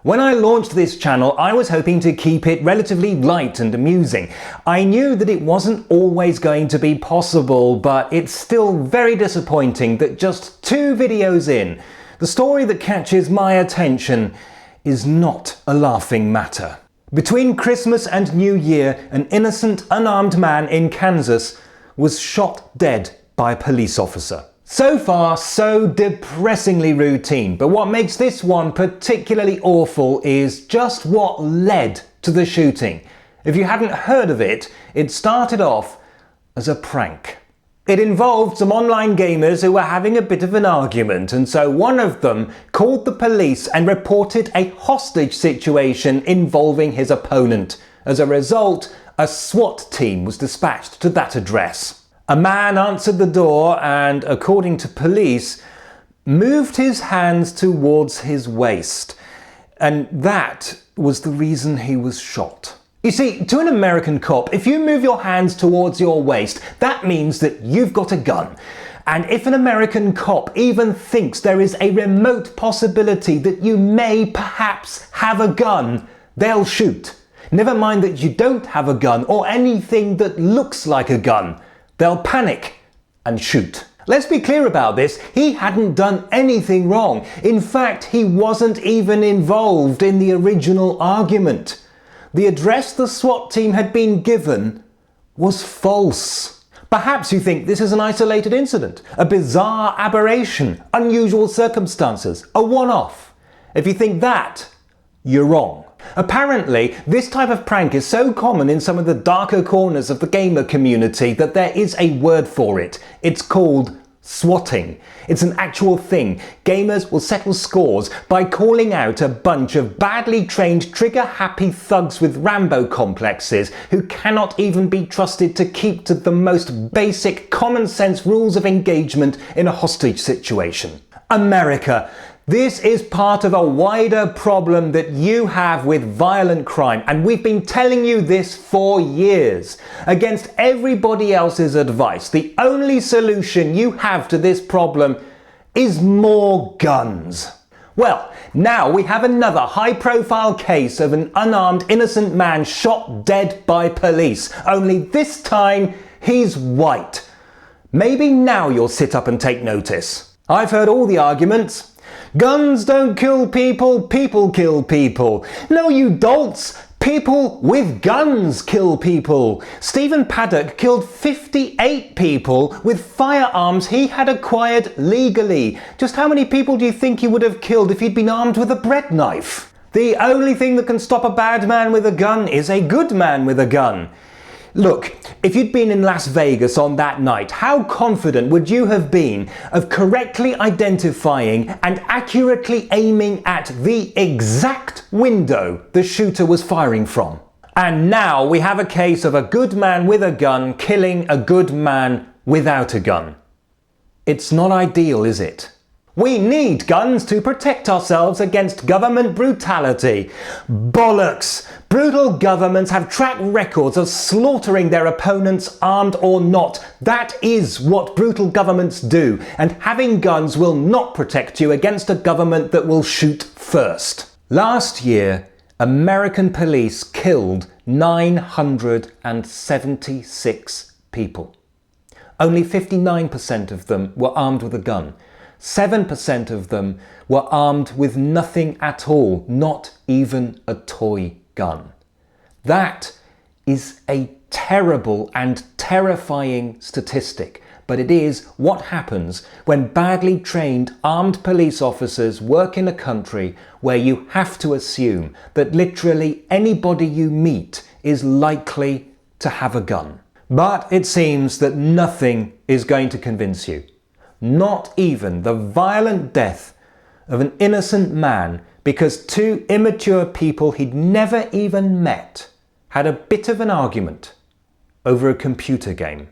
When I launched this channel, I was hoping to keep it relatively light and amusing. I knew that it wasn't always going to be possible, but it's still very disappointing that just 2 videos in, the story that catches my attention is not a laughing matter. Between Christmas and New Year, an innocent, unarmed man in Kansas was shot dead by a police officer. So far, so depressingly routine, but what makes this one particularly awful is just what led to the shooting. If you hadn't heard of it, it started off as a prank. It involved some online gamers who were having a bit of an argument, and so one of them called the police and reported a hostage situation involving his opponent. As a result, a SWAT team was dispatched to that address. A man answered the door and, according to police, moved his hands towards his waist. And that was the reason he was shot. You see, to an American cop, if you move your hands towards your waist, that means that you've got a gun. And if an American cop even thinks there is a remote possibility that you may perhaps have a gun, they'll shoot. Never mind that you don't have a gun or anything that looks like a gun. They'll panic and shoot. Let's be clear about this. He hadn't done anything wrong. In fact, he wasn't even involved in the original argument. The address the SWAT team had been given was false. Perhaps you think this is an isolated incident, a bizarre aberration, unusual circumstances, a one-off. If you think that, you're wrong. Apparently, this type of prank is so common in some of the darker corners of the gamer community that there is a word for it. It's called swatting. It's an actual thing. Gamers will settle scores by calling out a bunch of badly trained, trigger-happy thugs with Rambo complexes who cannot even be trusted to keep to the most basic common-sense rules of engagement in a hostage situation. America. This is part of a wider problem that you have with violent crime, and we've been telling you this for years. Against everybody else's advice, the only solution you have to this problem is more guns. Well, now we have another high-profile case of an unarmed innocent man shot dead by police, only this time he's white. Maybe now you'll sit up and take notice. I've heard all the arguments. Guns don't kill people, people kill people. No, you dolts! People with guns kill people. Stephen Paddock killed 58 people with firearms he had acquired legally. Just how many people do you think he would have killed if he'd been armed with a bread knife? The only thing that can stop a bad man with a gun is a good man with a gun. Look, if you'd been in Las Vegas on that night, how confident would you have been of correctly identifying and accurately aiming at the exact window the shooter was firing from? And now we have a case of a good man with a gun killing a good man without a gun. It's not ideal, is it? We need guns to protect ourselves against government brutality. Bollocks! Brutal governments have track records of slaughtering their opponents, armed or not. That is what brutal governments do, and having guns will not protect you against a government that will shoot first. Last year, American police killed 976 people. Only 59% of them were armed with a gun. 7% of them were armed with nothing at all, not even a toy gun. That is a terrible and terrifying statistic, but it is what happens when badly trained armed police officers work in a country where you have to assume that literally anybody you meet is likely to have a gun. But it seems that nothing is going to convince you. Not even the violent death of an innocent man because 2 immature people he'd never even met had a bit of an argument over a computer game.